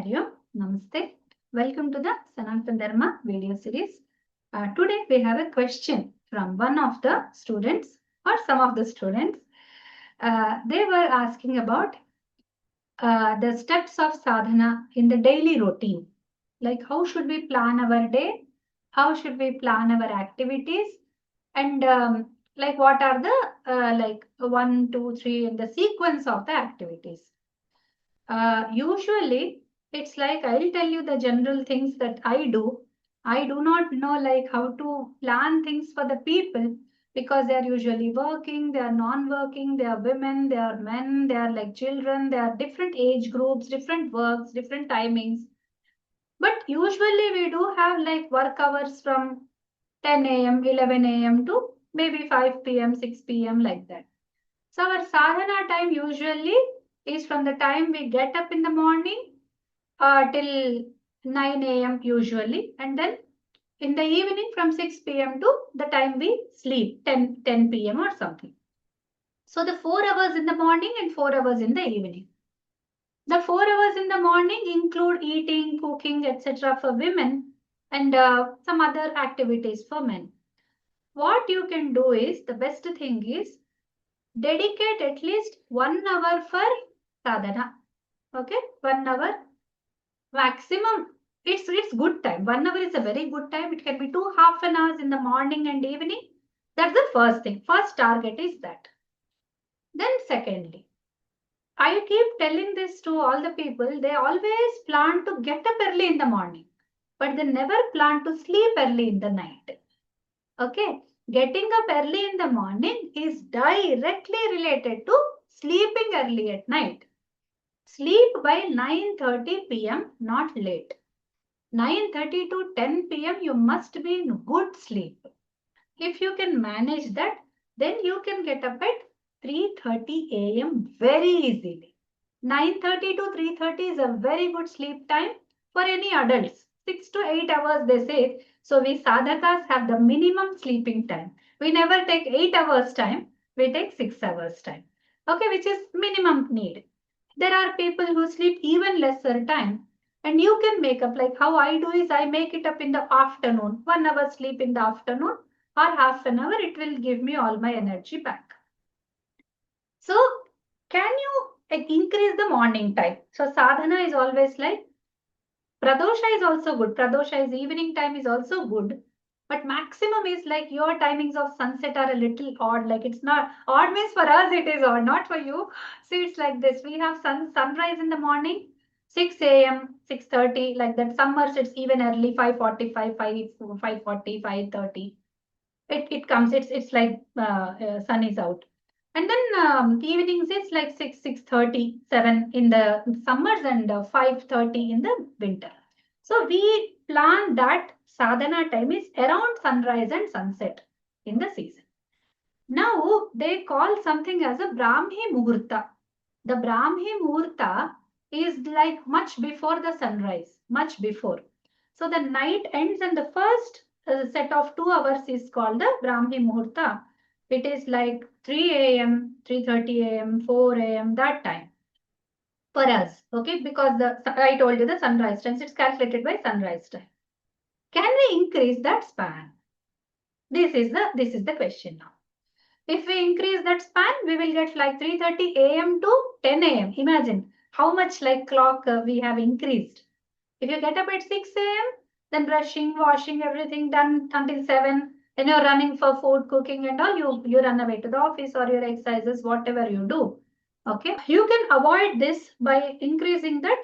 Hari Om, Namaste. Welcome to the Sanatana Dharma video series. Today we have a question from one of the students or some of the students. They were asking about the steps of sadhana in the daily routine. Like how should we plan our day? How should we plan our activities? And like what are the like 1, 2, 3 in the sequence of the activities? Usually, it's like I'll tell you the general things that I do. I do not know like how to plan things for the people because they are usually working, they are non-working, they are women, they are men, they are like children, they are different age groups, different works, different timings. But usually we do have like work hours from 10 a.m., 11 a.m. to maybe 5 p.m., 6 p.m. like that. So our sadhana time usually is from the time we get up in the morning till 9 a.m. usually, and then in the evening from 6 p.m. to the time we sleep, 10 p.m. or something. So the 4 hours in the morning and 4 hours in the evening. The 4 hours in the morning include eating, cooking, etc. for women and some other activities for men. What you can do is, the best thing is, dedicate at least 1 hour for sadhana. Okay, 1 hour maximum. It's good time. 1 hour is a very good time. It can be 2 half an hours in the morning and evening. That's the first thing. First target is that. Then secondly, I keep telling this to all the people. They always plan to get up early in the morning, but they never plan to sleep early in the night. Okay. Getting up early in the morning is directly related to sleeping early at night. Sleep by 9:30 p.m., not late. 9:30 to 10 p.m. you must be in good sleep. If you can manage that, then you can get up at 3:30 a.m. very easily. 9:30 to 3:30 is a very good sleep time for any adults. 6 to 8 hours they say. So we sadhakas have the minimum sleeping time. We never take 8 hours time. We take 6 hours time. Okay, which is minimum need. There are people who sleep even lesser time. And you can make up, like how I do is I make it up in the afternoon. 1 hour sleep in the afternoon or half an hour. It will give me all my energy back. So can you increase the morning time? So sadhana is always like, pradosha is also good. Pradosha is evening time is also good. But maximum is like your timings of sunset are a little odd. Like it's not odd means for us it is odd, not for you. See, it's like this. We have sunrise in the morning, 6 a.m., 6:30, like that. Summers it's even early, 5:45, 5:40, 5:30. It comes, it's like sun is out. And then evenings it's like 6:30, 7 in the summers and 5:30 in the winter. So we plan that sadhana time is around sunrise and sunset in the season. Now they call something as a Brahmi Muhurta. The Brahmi Muhurta is like much before the sunrise, much before. So the night ends and the first set of 2 hours is called the Brahmi Muhurta. It is like 3 a.m., 3:30 a.m., 4 a.m., that time for us. Okay, because I told you the sunrise time, it's calculated by sunrise time. Can we increase that span? This is the question now. If we increase that span, we will get like 3:30 a.m. to 10 a.m. Imagine how much like clock we have increased. If you get up at 6 a.m., then brushing, washing, everything done until 7, then you're running for food, cooking and all, you run away to the office or your exercises, whatever you do. Okay, you can avoid this by increasing that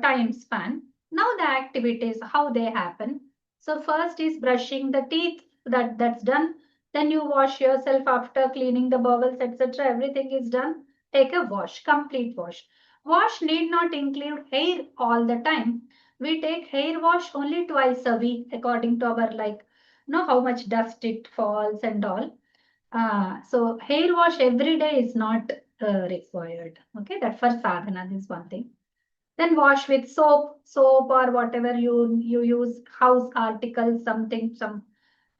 time span. Now the activities, how they happen. So first is brushing the teeth, that's done. Then you wash yourself after cleaning the bowels, etc. Everything is done. Take a wash, complete wash. Wash need not include hair all the time. We take hair wash only twice a week according to our how much dust it falls and all. So hair wash every day is not required. Okay, that for sadhana is one thing. Then wash with soap or whatever you use, house articles, something,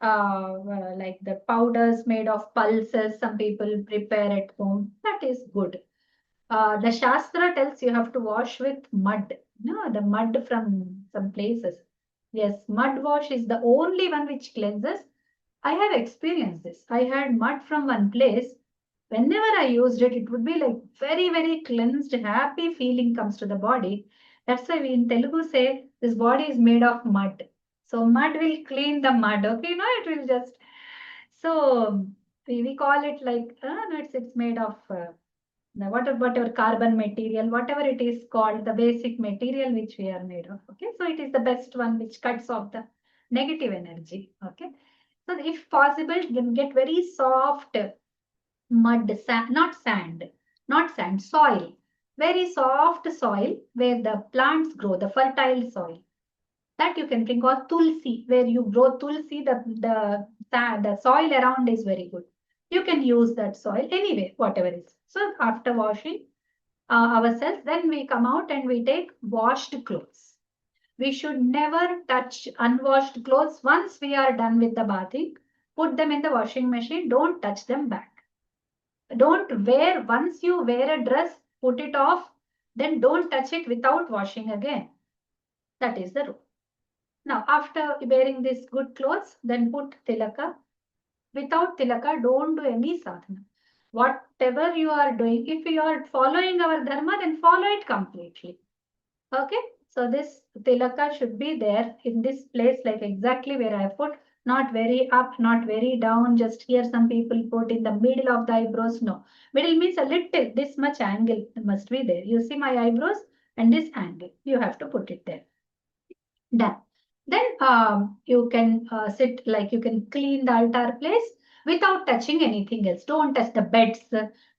like the powders made of pulses, some people prepare at home. That is good. The Shastra tells you have to wash with mud. No, the mud from some places. Yes, mud wash is the only one which cleanses. I have experienced this. I had mud from one place. Whenever I used it, it would be like very, very cleansed, happy feeling comes to the body. That's why we in Telugu say this body is made of mud. So mud will clean the mud. Okay, no, it will just. So we call it like no, it's made of whatever carbon material, whatever it is called, the basic material which we are made of. Okay, so it is the best one which cuts off the negative energy. Okay, so if possible, you can get very soft mud, not sand, soil, very soft soil where the plants grow, the fertile soil. That you can think of tulsi, where you grow tulsi, the soil around is very good. You can use that soil anyway, whatever it is. So after washing ourselves, then we come out and we take washed clothes. We should never touch unwashed clothes. Once we are done with the bathing, put them in the washing machine. Don't touch them back. Don't wear, once you wear a dress, put it off, then don't touch it without washing again. That is the rule. Now, after wearing these good clothes, then put tilaka. Without tilaka, don't do any sadhana. Whatever you are doing, if you are following our dharma, then follow it completely. Okay, so this tilaka should be there in this place, like exactly where I put, not very up, not very down, just here some people put in the middle of the eyebrows. No, middle means a little, this much angle must be there. You see my eyebrows and this angle, you have to put it there. Done. Then you can sit, like you can clean the altar place without touching anything else. Don't touch the beds,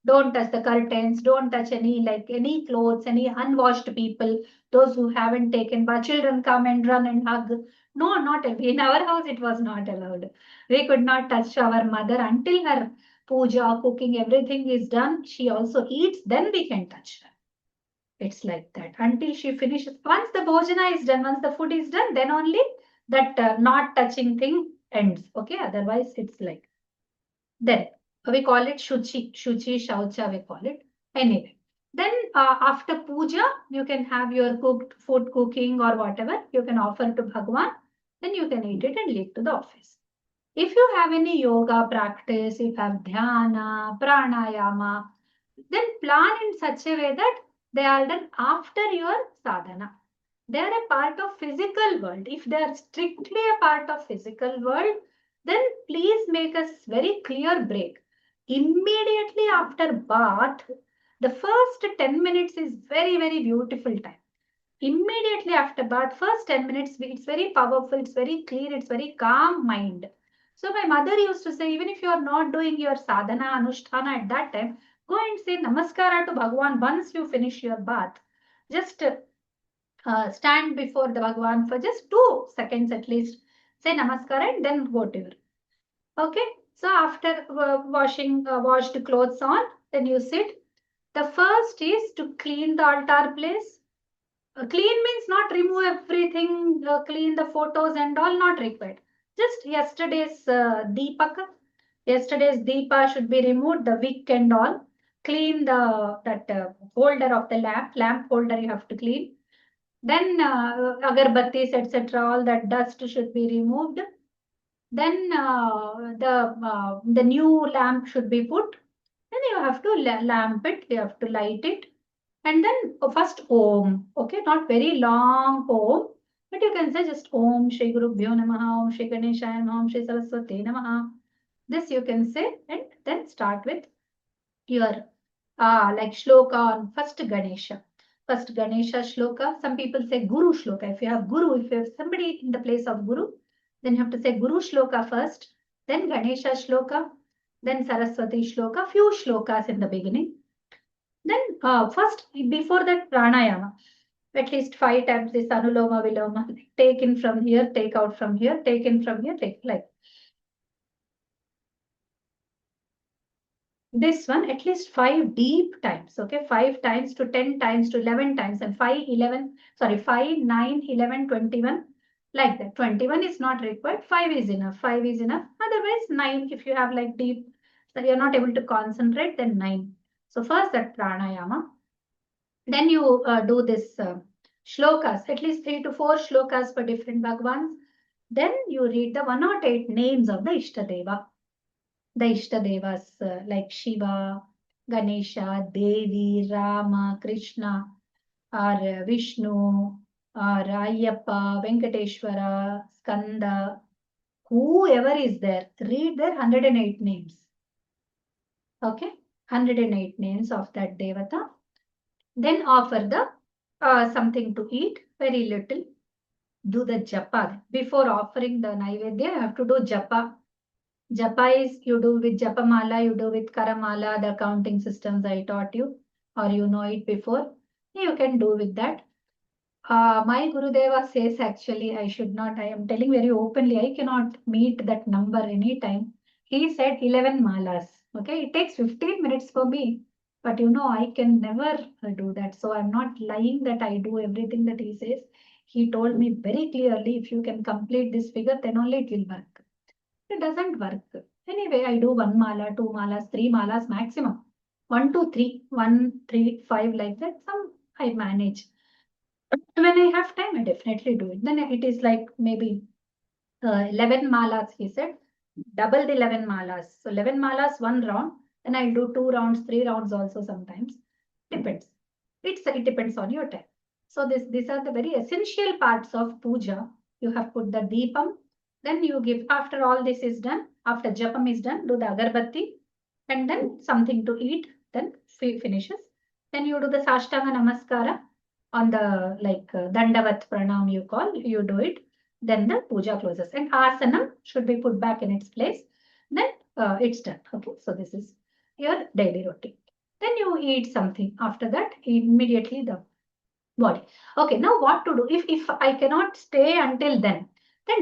don't touch the curtains, don't touch any clothes, any unwashed people, those who haven't taken bath. Children come and run and hug. No, not in our house. It was not allowed. We could not touch our mother until her puja, cooking, everything is done. She also eats. Then we can touch her. It's like that until she finishes. Once the bhojana is done, once the food is done, then only that not touching thing ends. Okay, otherwise it's like then we call it shuchi, shaucha, we call it. Anyway, then after puja, you can have your cooked food cooking or whatever you can offer to Bhagwan. Then you can eat it and leave to the office. If you have any yoga practice, if you have dhyana, pranayama, then plan in such a way that they are done after your sadhana. They are a part of physical world. If they are strictly a part of physical world, then please make a very clear break. Immediately after bath, the first 10 minutes is very, very beautiful time. Immediately after bath, first 10 minutes, it's very powerful, it's very clear, it's very calm mind. So my mother used to say, even if you are not doing your sadhana, anushtana at that time, go and say namaskara to Bhagwan once you finish your bath. Just stand before the Bhagwan for just 2 seconds at least. Say namaskara and then go to your. Okay. So after washed clothes on, then you sit. The first is to clean the altar place. Clean means not remove everything, clean the photos and all, not required. Just yesterday's yesterday's deepa should be removed, the wick and all. Clean that holder of the lamp holder you have to clean. Then agarbattis, etc., all that dust should be removed. Then the new lamp should be put. Then you have to lamp it, you have to light it. And then first Om, okay, not very long Om, but you can say just Om Shri Guru Bhyo Namaha, Om Shri Ganeshaya Namaha, Om Shri Saraswati Namaha. This you can say and then start with your like shloka on first Ganesha. First Ganesha shloka. Some people say Guru shloka. If you have Guru, if you have somebody in the place of Guru, then you have to say Guru shloka first, then Ganesha shloka, then Saraswati shloka, few shlokas in the beginning. Then first, before that pranayama, at least 5 times this anuloma viloma, take in from here, take out from here, take in from here, take like this one, at least 5 deep times. Okay, 5 times to 10 times to 11 times and 5, 9, 11, 21. Like that. 21 is not required. 5 is enough. 5 is enough. Otherwise, 9, if you have like deep, so you're not able to concentrate, then 9. So first that pranayama. Then you do this shlokas, at least 3 to 4 shlokas for different Bhagwans. Then you read the 108 names of the Ishtadeva. The Ishtadevas like Shiva, Ganesha, Devi, Rama, Krishna, or Vishnu, or Ayyappa, Venkateshwara, Skanda, whoever is there, read their 108 names. Okay, 108 names of that Devata. Then offer the something to eat, very little. Do the japa. Before offering the Naivedya, you have to do japa. Japa is you do with Japamala, you do with Karamala, the counting systems I taught you, or you know it before. You can do with that. My Gurudeva says actually I should not, I am telling very openly, I cannot meet that number anytime. He said 11 malas. Okay, it takes 15 minutes for me. But you know, I can never do that. So I'm not lying that I do everything that he says. He told me very clearly, if you can complete this figure, then only it will work. It doesn't work. Anyway, I do 1 mala, 2 malas, 3 malas maximum. 1, 2, 3, 1, 3, 5 like that. Some I manage. When I have time, I definitely do it. Then it is like maybe 11 malas, he said. Double the 11 malas. So 11 malas, one round. Then I'll do 2 rounds, 3 rounds also sometimes. Depends. It depends on your time. So these are the very essential parts of puja. You have put the deepam. Then you give, after all this is done, after japam is done, do the agarbatti. And then something to eat. Then finishes. Then you do the Sashtanga Namaskara on the like Dandavat Pranam you call, you do it. Then the puja closes. And asana should be put back in its place. Then it's done. Okay, so this is your daily routine. Then you eat something. After that, immediately the body. Okay, now what to do? If I cannot stay until then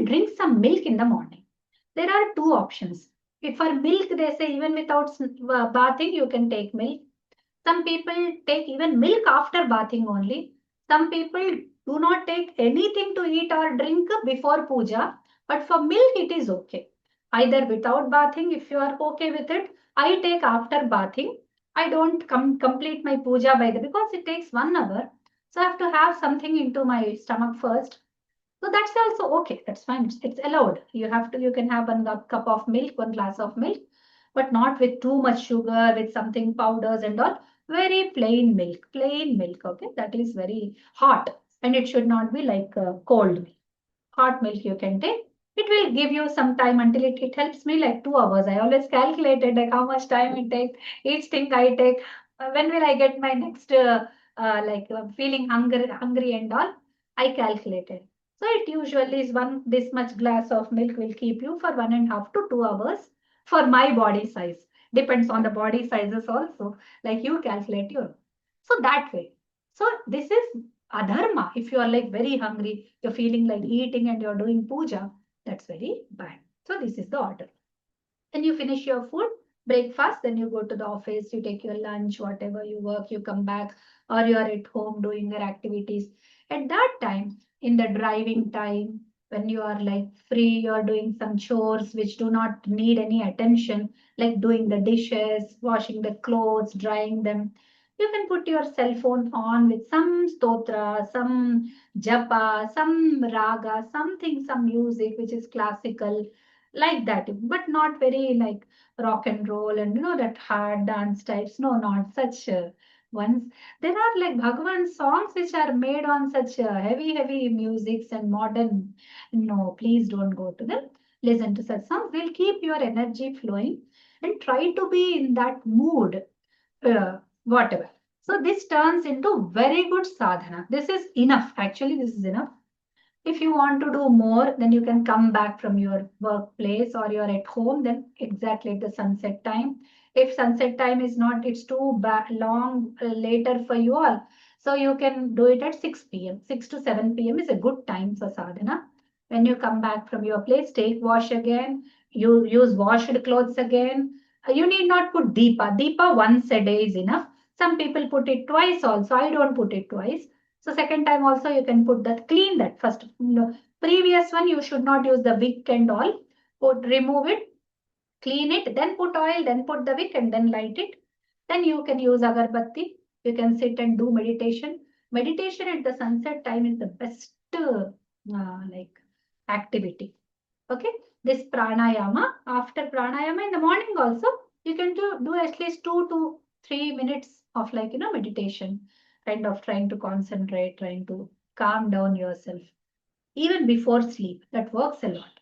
drink some milk in the morning. There are two options. If for milk, they say even without bathing, you can take milk. Some people take even milk after bathing only. Some people do not take anything to eat or drink before puja, but for milk it is okay. Either without bathing, if you are okay with it, I take after bathing. I don't complete my puja by the because it takes 1 hour. So I have to have something into my stomach first. So that's also okay. That's fine. It's allowed. You can have 1 cup of milk, 1 glass of milk, but not with too much sugar, with something powders and all. Very plain milk, plain milk. Okay, that is very hot, and it should not be like cold milk. Hot milk you can take. It will give you some time until it helps me like 2 hours. I always calculated like how much time it takes. Each thing I take. When will I get my next feeling hungry and all? I calculated. So it usually is this much glass of milk will keep you for 1.5 to 2 hours for my body size. Depends on the body sizes also. Like you calculate your. So that way. So this is adharma. If you are like very hungry, you're feeling like eating and you're doing puja, that's very bad. So this is the order. Then you finish your food, breakfast, then you go to the office, you take your lunch, whatever you work, you come back, or you are at home doing your activities. At that time, in the driving time, when you are like free, you're doing some chores which do not need any attention, like doing the dishes, washing the clothes, drying them. You can put your cell phone on with some stotra, some japa, some raga, something, some music which is classical, like that, but not very like rock and roll and that hard dance types. No, not such ones. There are like Bhagavan songs which are made on such heavy musics and modern. No, please don't go to them. Listen to such songs. They'll keep your energy flowing and try to be in that mood, whatever. So this turns into very good sadhana. This is enough. Actually, this is enough. If you want to do more, then you can come back from your workplace or you're at home, then exactly at the sunset time. If sunset time is not, it's too long later for you all. So you can do it at 6 p.m. 6 to 7 p.m. is a good time for sadhana. When you come back from your place, take wash again. You use washed clothes again. You need not put deepa. Deepa once a day is enough. Some people put it twice also. I don't put it twice. So second time also you can put that, clean that first. Previous one you should not use the wick and all. Remove it, clean it, then put oil, then put the wick and then light it. Then you can use agarbatti. You can sit and do meditation. Meditation at the sunset time is the best activity. Okay, this pranayama, after pranayama in the morning also, you can do at least 2 to 3 minutes of meditation, kind of trying to concentrate, trying to calm down yourself. Even before sleep, that works a lot.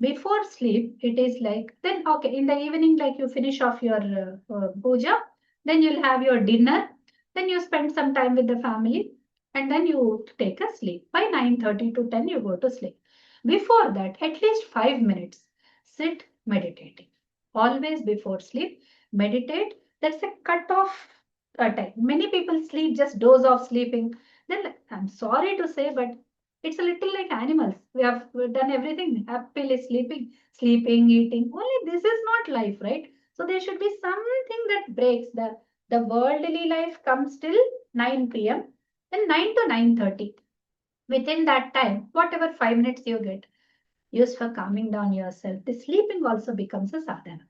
Before sleep, it is then okay, in the evening, you finish off your puja, then you'll have your dinner, then you spend some time with the family, and then you take a sleep. By 9:30 to 10, you go to sleep. Before that, at least 5 minutes, sit meditating. Always before sleep, meditate. That's a cut off time. Many people sleep, just doze off sleeping. Then I'm sorry to say, but it's a little like animals. We've done everything. Apple is sleeping, eating. Only this is not life, right? So there should be something that breaks. The worldly life comes till 9 p.m. Then 9 to 9:30. Within that time, whatever 5 minutes you get, use for calming down yourself. The sleeping also becomes a sadhana.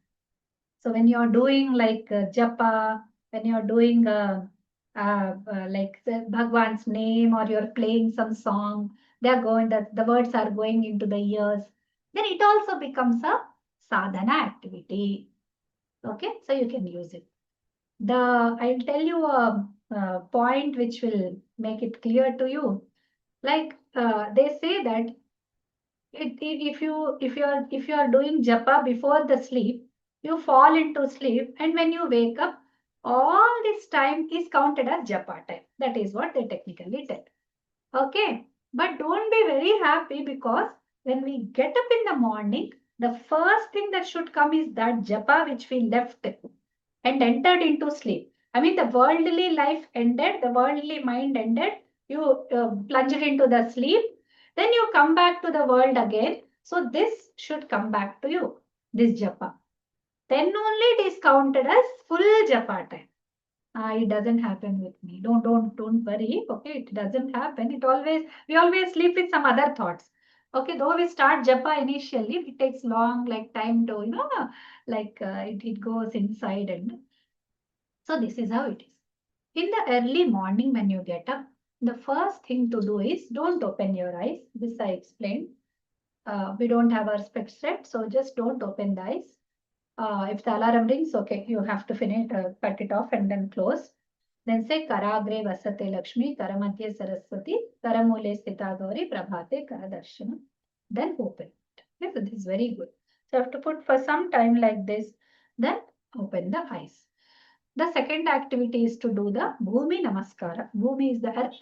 So when you're doing japa, when you're doing the Bhagwan's name, or you're playing some song, the words are going into the ears, then it also becomes a sadhana activity. Okay, so you can use it. I'll tell you a point which will make it clear to you. They say that if you are doing japa before the sleep, you fall into sleep, and when you wake up, all this time is counted as japa time. That is what they technically tell. Okay, but don't be very happy, because when we get up in the morning, the first thing that should come is that japa which we left and entered into sleep. I mean, the worldly life ended, the worldly mind ended, you plunged into the sleep, then you come back to the world again. So this should come back to you, this japa. Then only it is counted as full japa time. It doesn't happen with me. Don't worry. Okay, it doesn't happen. We always sleep with some other thoughts. Okay, though we start japa initially, it takes long time to it goes inside, and so this is how it is. In the early morning when you get up, the first thing to do is don't open your eyes. This I explained. We don't have our specs set, so just don't open the eyes. If the alarm rings, okay, you have to cut it off and then close. Then say Karagre Vasate Lakshmi, Karamadhye Saraswati, Karamule Sthita Gauri, Prabhate Karadarshana. Then open it. Okay, so this is very good. So you have to put for some time like this, then open the eyes. The second activity is to do the Bhumi Namaskara. Bhumi is the earth,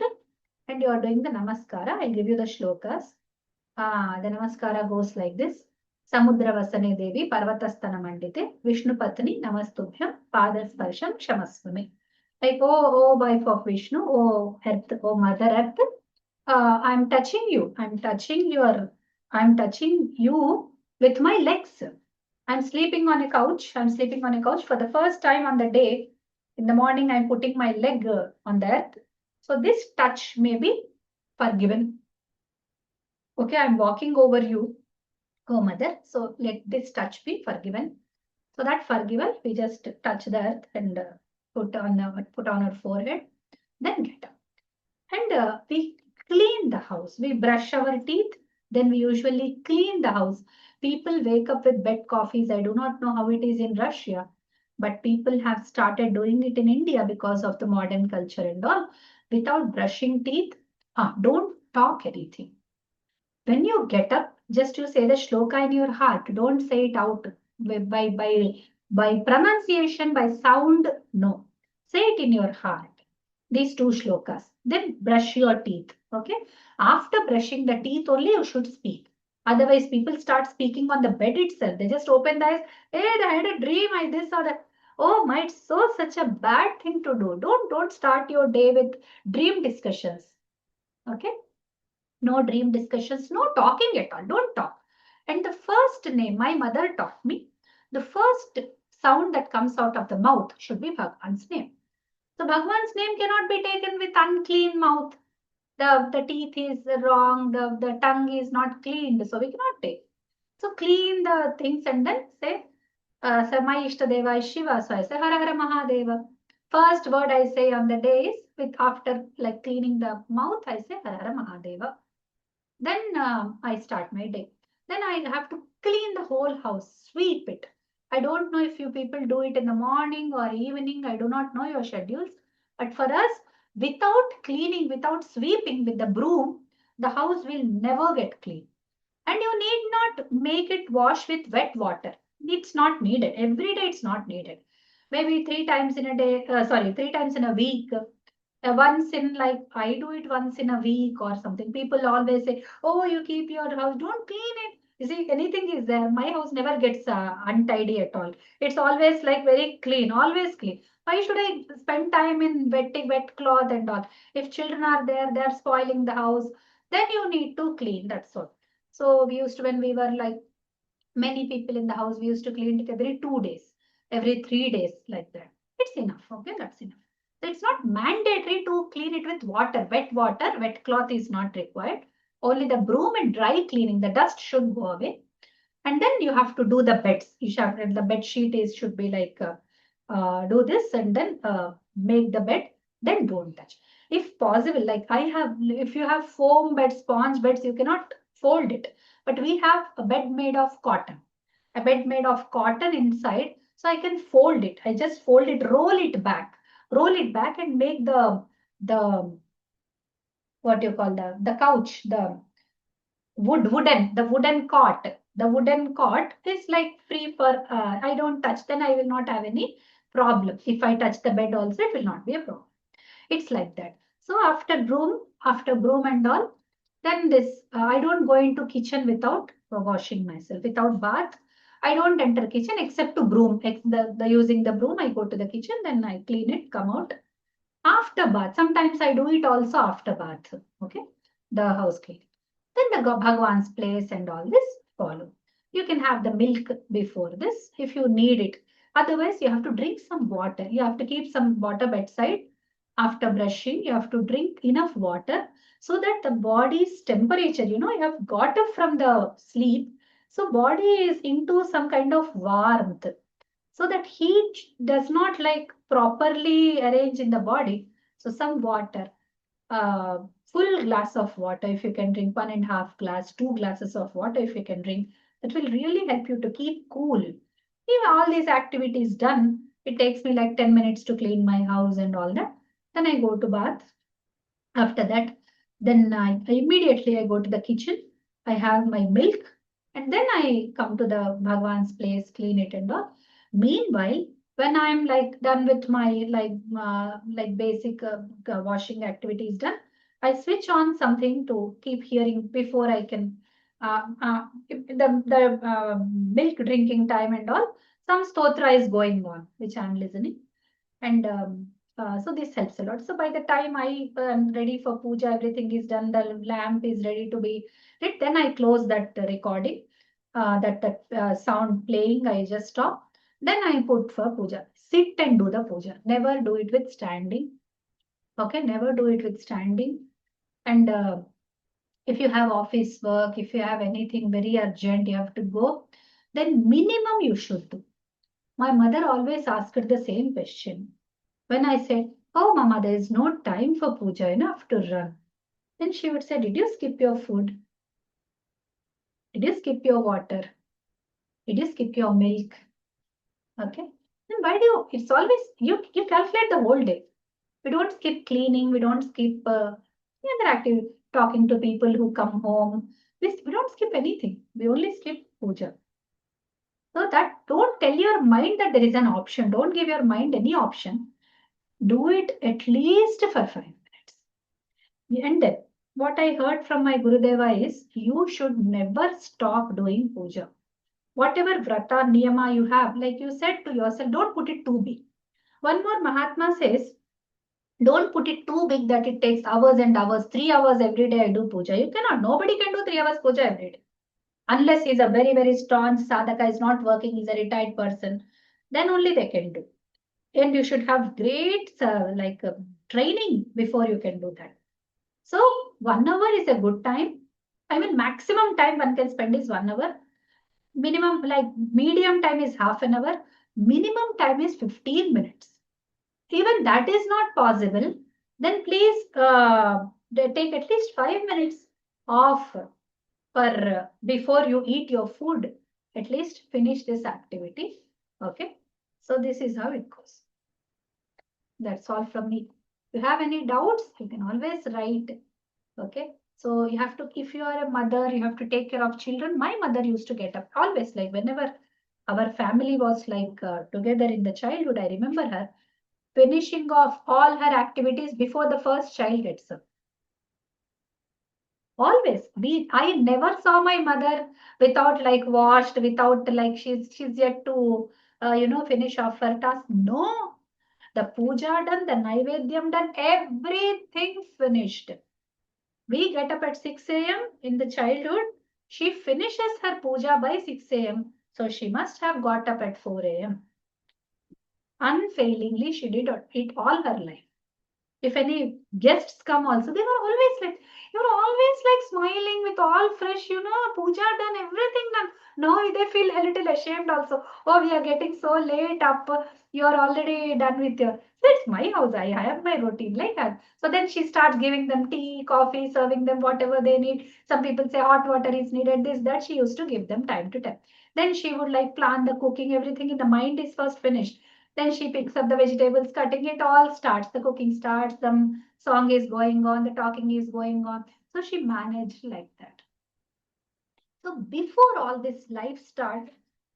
and you are doing the Namaskara. I'll give you the shlokas. The Namaskara goes like this. Samudra Vasane Devi Parvatastana Mandite Vishnu Patni Namastubhyam Padasparsham Shamasvami. Like, oh wife of Vishnu, oh earth, oh mother earth, I'm touching you. I'm touching you with my legs. I'm sleeping on a couch. For the first time on the day. In the morning, I'm putting my leg on the earth. So this touch may be forgiven. Okay, I'm walking over you, oh mother. So let this touch be forgiven. So that forgiven, we just touch the earth and put on our forehead, then get up. And we clean the house. We brush our teeth, then we usually clean the house. People wake up with bed coffees. I do not know how it is in Russia, but people have started doing it in India because of the modern culture and all. Without brushing teeth, don't talk anything. When you get up, just you say the shloka in your heart. Don't say it out by pronunciation, by sound. No, say it in your heart. These two shlokas. Then brush your teeth. Okay. After brushing the teeth, only you should speak. Otherwise, people start speaking on the bed itself. They just open the eyes. Hey, I had a dream. I this or that. Oh my, it's such a bad thing to do. Don't start your day with dream discussions. Okay. No dream discussions, no talking at all. Don't talk. And the first name my mother taught me, the first sound that comes out of the mouth should be Bhagwan's name. So Bhagwan's name cannot be taken with unclean mouth. The teeth is wrong, the tongue is not cleaned, so we cannot take. So clean the things and then say, Samai Ishtadeva is Shiva, so I say Hara Hara Mahadeva. First word I say on the day is, with after like cleaning the mouth, I say Har Har Mahadeva. Then I start my day. Then I have to clean the whole house, sweep it. I don't know if you people do it in the morning or evening. I do not know your schedules. But for us, without cleaning, without sweeping with the broom, the house will never get clean. And you need not make it wash with wet water. It's not needed. Every day it's not needed. Maybe 3 times in a day, 3 times in a week. Once in, like, I do it once in a week or something. People always say, oh, you keep your house, don't clean it. You see, anything is there. My house never gets untidy at all. It's always like very clean, always clean. Why should I spend time in wet cloth and all? If children are there, they're spoiling the house. Then you need to clean. That's all. So we used to, when we were like many people in the house, we used to clean it every 2 days, every 3 days, like that. It's enough. Okay, that's enough. So it's not mandatory to clean it with water. Wet cloth is not required. Only the broom and dry cleaning, the dust should go away. And then you have to do the beds. You should have, the bed sheet is should be like do this and then make the bed. Then don't touch. If possible, like I have, if you have foam beds, sponge beds, you cannot fold it. But we have a bed made of cotton, a bed made of cotton inside. So I can fold it. I just fold it, roll it back, and make the what you call the couch, the wooden cot. The wooden cot is like free for, I don't touch, then I will not have any problem. If I touch the bed also, it will not be a problem. It's like that. So after broom and all, then this, I don't go into kitchen without washing myself, without bath. I don't enter kitchen except to broom. The using the broom, I go to the kitchen, then I clean it, come out. After bath, sometimes I do it also after bath. Okay, the house cleaning. Then the Bhagwan's place and all this follow. You can have the milk before this if you need it. Otherwise, you have to drink some water. You have to keep some water bedside. After brushing, you have to drink enough water so that the body's temperature, you have got up from the sleep. So body is into some kind of warmth. So that heat does not like properly arrange in the body. So some water, full glass of water, if you can drink 1.5 glass, 2 glasses of water, if you can drink, that will really help you to keep cool. If all these activities done, it takes me like 10 minutes to clean my house and all that. Then I go to bath. After that, then I immediately I go to the kitchen. I have my milk, and then I come to the Bhagwan's place, clean it and all. Meanwhile, when I'm like done with my like basic washing activities done, I switch on something to keep hearing before I can the milk drinking time and all. Some stotra is going on, which I'm listening, and so this helps a lot. So by the time I am ready for puja, everything is done, the lamp is ready to be lit, then I close that recording, that sound playing, I just stop. Then I put for puja. Sit and do the puja. Never do it with standing. Okay, never do it with standing. And if you have office work, if you have anything very urgent, you have to go, then minimum you should do. My mother always asked the same question. When I said, oh, Mama, there is no time for puja, enough to run. Then she would say, did you skip your food? Did you skip your water? Did you skip your milk? Okay. Then why do you, it's always, you calculate the whole day. We don't skip cleaning. We don't skip the other activity, talking to people who come home. We don't skip anything. We only skip puja. So that, don't tell your mind that there is an option. Don't give your mind any option. Do it at least for 5 minutes. And then what I heard from my Gurudeva is, you should never stop doing puja. Whatever vrata, niyama you have, like you said to yourself, don't put it too big. One more Mahatma says, don't put it too big that it takes hours and hours. 3 hours every day I do puja. You cannot. Nobody can do 3 hours puja every day. Unless he's a very, very strong sadhaka, is not working, he's a retired person, then only they can do. And you should have great training before you can do that. So 1 hour is a good time. I mean, maximum time one can spend is 1 hour. Minimum, like medium time is half an hour. Minimum time is 15 minutes. even that is not possible, then please take at least 5 minutes off before you eat your food. At least finish this activity. Okay. So this is how it goes. That's all from me. If you have any doubts, you can always write. Okay. So you have to, if you are a mother, you have to take care of children. My mother used to get up always, like whenever our family was like together in the childhood, I remember her finishing off all her activities before the first child gets up. Always. I never saw my mother without like washed, without like she's yet to finish off her task. No, the puja done, the naivedyam done, everything finished. We get up at 6 a.m. in the childhood. She finishes her puja by 6 a.m. So she must have got up at 4 a.m. Unfailingly, she did it all her life. If any guests come also, they were always like, you're always like smiling with all fresh, puja done, everything done. Now they feel a little ashamed also. Oh, we are getting so late up. You're already done with your. So it's my house. I have my routine like that. So then she starts giving them tea, coffee, serving them whatever they need. Some people say hot water is needed, this, that. She used to give them time to time. Then she would like plan the cooking, everything in the mind is first finished. Then she picks up the vegetables, cutting it all starts. The cooking starts, some song is going on, the talking is going on. So she managed like that. So before all this life starts,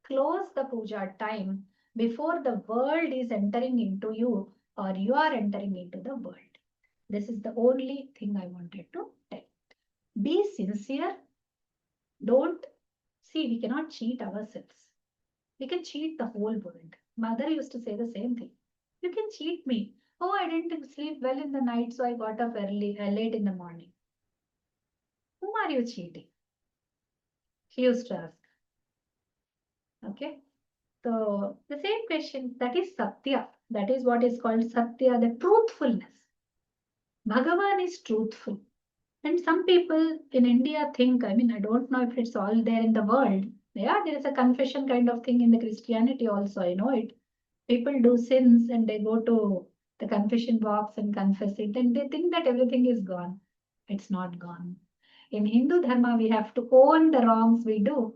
close the puja time before the world is entering into you or you are entering into the world. This is the only thing I wanted to tell. Be sincere. Don't see, we cannot cheat ourselves. We can cheat the whole world. Mother used to say the same thing. You can cheat me. Oh, I didn't sleep well in the night, so I got up early, late in the morning. Whom are you cheating? She used to ask. Okay. So the same question, that is Satya. That is what is called Satya, the truthfulness. Bhagavan is truthful. And some people in India think, I mean, I don't know if it's all there in the world. Yeah, there is a confession kind of thing in the Christianity also. I know it. People do sins and they go to the confession box and confess it, and they think that everything is gone. It's not gone. In Hindu Dharma, we have to own the wrongs we do.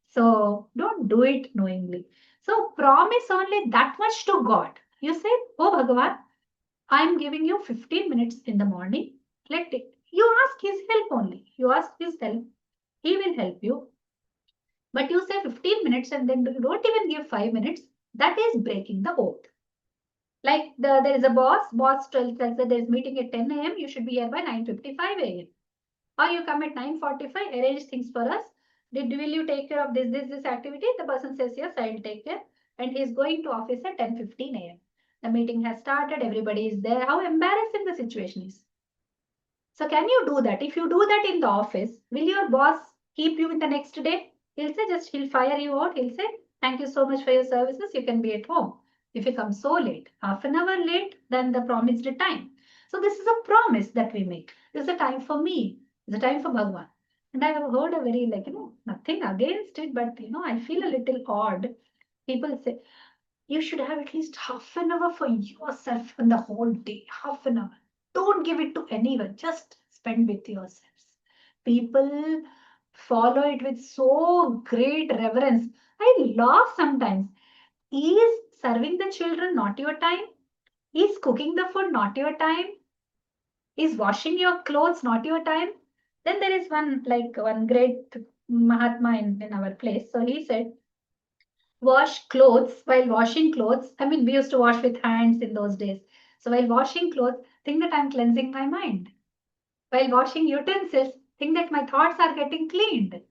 So don't do it knowingly. So promise only that much to God. You say, oh Bhagavan, I'm giving you 15 minutes in the morning. Let it. You ask his help only. You ask his help. He will help you. But you say 15 minutes and then you don't even give 5 minutes. That is breaking the oath. Like there is a boss tells that there is meeting at 10 a.m. You should be here by 9:55 a.m. Or you come at 9:45, arrange things for us. Will you take care of this activity? The person says, yes, I will take care. And he is going to office at 10:15 a.m. The meeting has started, everybody is there. How embarrassing the situation is. So can you do that? If you do that in the office, will your boss keep you in the next day? He'll fire you out. He'll say, thank you so much for your services. You can be at home. If you come so late, half an hour late than the promised time. So this is a promise that we make. This is a time for me. It's a time for Bhagwan. And I have heard a very nothing against it, but I feel a little odd. People say, you should have at least half an hour for yourself in the whole day. Half an hour. Don't give it to anyone. Just spend with yourselves. People follow it with so great reverence. I laugh sometimes. Is serving the children not your time? Is cooking the food not your time? Is washing your clothes not your time? Then there is one great Mahatma in our place. So he said, wash clothes. While washing clothes, I mean, we used to wash with hands in those days. So while washing clothes, think that I'm cleansing my mind. While washing utensils, think that my thoughts are getting cleaned.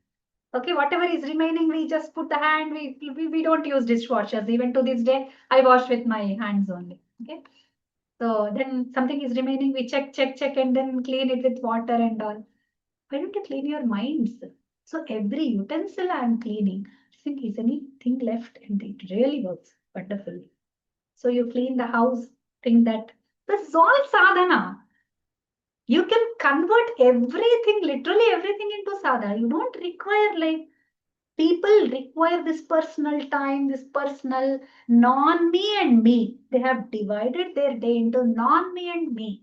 Okay, whatever is remaining, we just put the hand, we don't use dishwashers. Even to this day, I wash with my hands only. Okay. So then something is remaining, we check, and then clean it with water and all. Why don't you clean your minds? So every utensil I'm cleaning, think is anything left, and it really works wonderfully. So you clean the house, think that this is all sadhana. You can convert everything, literally everything into sadhana. You don't require people require this personal time, this personal non-me and me. They have divided their day into non-me and me.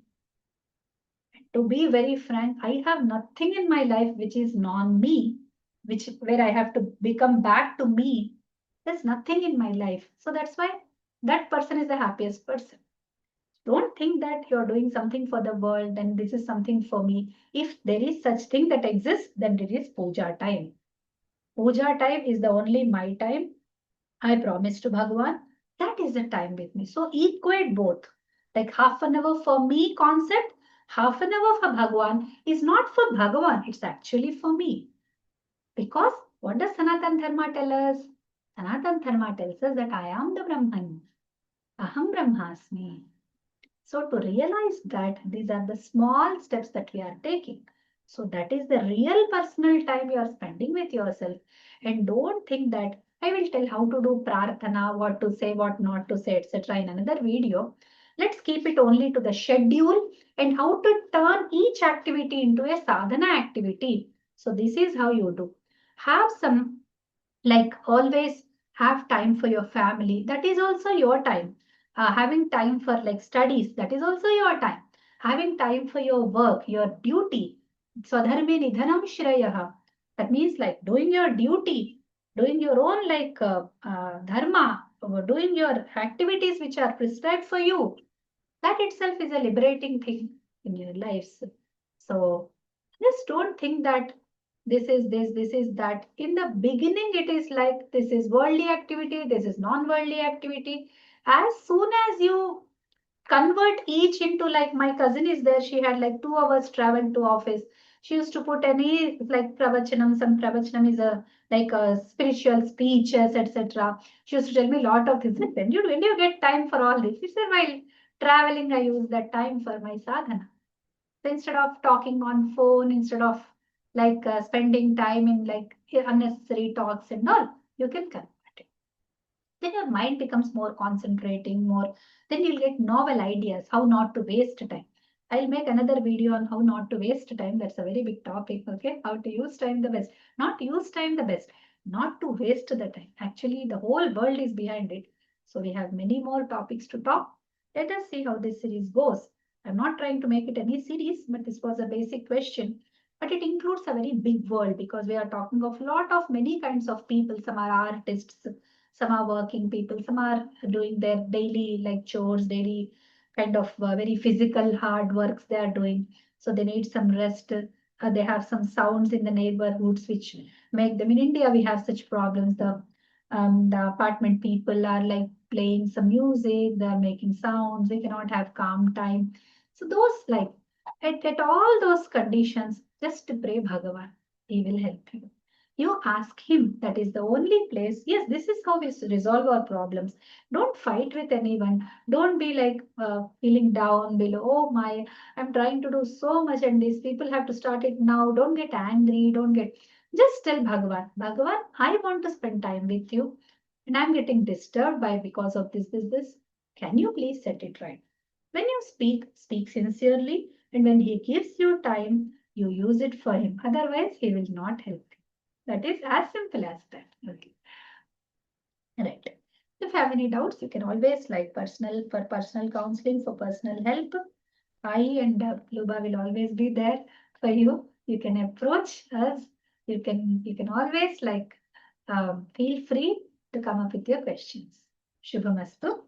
To be very frank, I have nothing in my life which is non-me, where I have to become back to me. There's nothing in my life. So that's why that person is the happiest person. Don't think that you're doing something for the world and this is something for me. If there is such thing that exists, then it is puja time. Puja time is the only my time. I promise to Bhagwan. That is the time with me. So equate both. Like half an hour for me concept, half an hour for Bhagwan is not for Bhagwan. It's actually for me. Because what does Sanatan Dharma tell us? Sanatan Dharma tells us that I am the Brahman. Aham Brahmasmi. So to realize that these are the small steps that we are taking. So that is the real personal time you are spending with yourself. And don't think that I will tell how to do prarthana, what to say, what not to say, etc. in another video. Let's keep it only to the schedule and how to turn each activity into a sadhana activity. So this is how you do. Have some, like always have time for your family. That is also your time. Having time for like studies, that is also your time. Having time for your work, your duty. Swadharme nidhanam shreyaha. That means like doing your duty, doing your own dharma, or doing your activities which are prescribed for you. That itself is a liberating thing in your lives. So just don't think that this is this is that. In the beginning, it is like this is worldly activity, this is non-worldly activity. As soon as you convert each into, like my cousin is there, she had like 2 hours travel to office. She used to put any like pravachanam, some pravachanam is a like a spiritual speeches, etc. She used to tell me a lot of things. When you get time for all this? She said, while traveling, I use that time for my sadhana. So instead of talking on phone, instead of spending time in like unnecessary talks and all, you can convert it. Then your mind becomes more concentrating, more, then you'll get novel ideas, how not to waste time. I'll make another video on how not to waste time. That's a very big topic, okay? How to use time the best. Not use time the best, not to waste the time. Actually, the whole world is behind it. So we have many more topics to talk. Let us see how this series goes. I'm not trying to make it any series, but this was a basic question. But it includes a very big world because we are talking of a lot of many kinds of people. Some are artists, some are working people, some are doing their daily like chores, daily kind of very physical hard works they are doing. So they need some rest. They have some sounds in the neighborhoods which make them. In India, we have such problems. The apartment people are like playing some music, they are making sounds, they cannot have calm time. So those like at all those conditions, just pray Bhagavan, he will help you. You ask him. That is the only place. Yes, this is how we resolve our problems. Don't fight with anyone. Don't be like feeling down below. Oh my, I'm trying to do so much and these people have to start it now. Don't get angry. Don't get. Just tell Bhagavan, Bhagavan, I want to spend time with you and I'm getting disturbed by because of this. Can you please set it right? When you speak, speak sincerely. And when he gives you time, you use it for him. Otherwise, he will not help you. That is as simple as that. Okay. Right. If you have any doubts, you can always like personal counseling, for personal help. I and Luba will always be there for you. You can approach us. You can always feel free to come up with your questions. Shubhamastu.